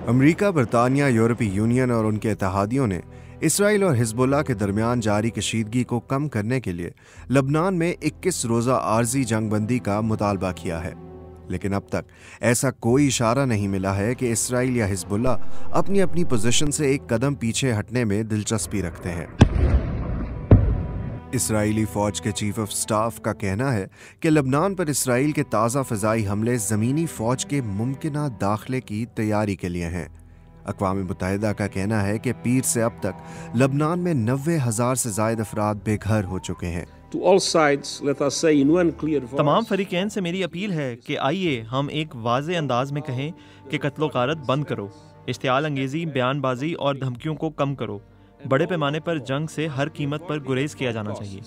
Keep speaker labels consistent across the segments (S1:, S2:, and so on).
S1: America, बरतानिया, यूरोपीय union और उनके इत्तेहादियों ने इसराइल और हिजबुल्लाह के दरमियान जारी कशीदगी को कम करने के लिए लबनान में 21 रोज़ा आर्जी जंगबंदी का मुतालबा किया है। लेकिन अब तक ऐसा कोई इशारा नहीं मिला है कि इसराइल या हिजबुल्लाह अपनी अपनी पोजीशन से एक कदम पीछे हटने में दिलचस्पी रखते हैं। इसराइली फौज के चीफ ऑफ स्टाफ का कहना है कि लबनान पर इसराइल के ताज़ा फ़िज़ाई हमले ज़मीनी फौज के मुमकिना दाखिले की तैयारी के लिए हैं। अक़वाम मुत्तहिदा का कहना है कि पीर से अब तक लबनान में 90,000 से ज़ायद अफराद बेघर हो चुके हैं।
S2: तमाम फरीकैन से मेरी अपील है कि आइए हम एक वाज़े अंदाज में कहें कि कत्लो गारत बंद करो, इश्तियाल अंगेज़ी, बयानबाजी और धमकियों को कम करो। बड़े पैमाने पर जंग से हर कीमत पर गुरेज किया जाना चाहिए।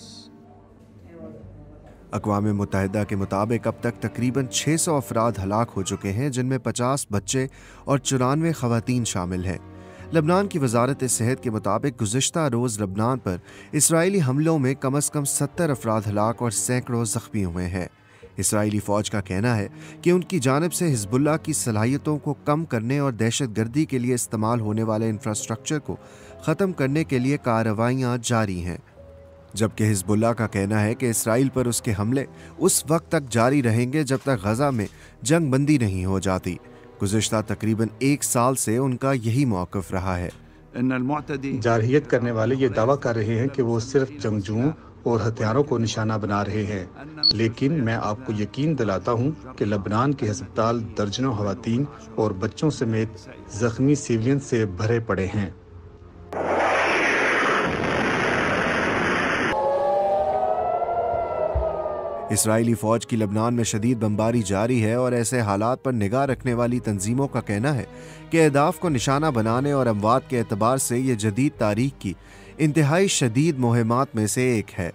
S1: अक़वाम मुत्तहिदा के मुताबिक अब तक तकरीबन 600 अफराद हलाक हो चुके हैं, जिनमें 50 बच्चे और 94 ख़वातीन शामिल हैं। लबनान की वजारत सेहत के मुताबिक गुज़िश्ता रोज़ लबनान पर इसराइली हमलों में कम अज़ कम 70 अफराद हलाक और सैकड़ों ज़ख्मी हुए हैं। इसराइली फ़ौज का कहना है कि उनकी जानिब से हिजबुल्लाह की सलाहियतों को कम करने और दहशतगर्दी के लिए इस्तेमाल होने वाले इंफ्रास्ट्रक्चर को ख़त्म करने के लिए कार्रवाइयाँ जारी हैं, जबकि हिजबुल्लाह का कहना है कि इसराइल पर उसके हमले उस वक्त तक जारी रहेंगे जब तक गज़ा में जंग बंदी नहीं हो जाती। गुज़िश्ता तकरीबन 1 साल से उनका यही मौक़िफ़ रहा है।
S3: जारहियत करने वाले ये दावा कर रहे हैं कि वो सिर्फ जंगजुओं और हथियारों को निशाना बना रहे हैं, लेकिन मैं आपको यकीन दिलाता हूँ कि लबनान के अस्पताल दर्जनों ख़वातीन और बच्चों समेत ज़ख्मी सिविलियन से भरे पड़े हैं।
S1: इसराइली फ़ौज की लबनान में शदीद बमबारी जारी है और ऐसे हालात पर निगाह रखने वाली तंजीमों का कहना है कि अहदाफ को निशाना बनाने और अमवात के एतबार से ये जदीद तारीख की इंतहाई शदीद मुहिमात में से एक है।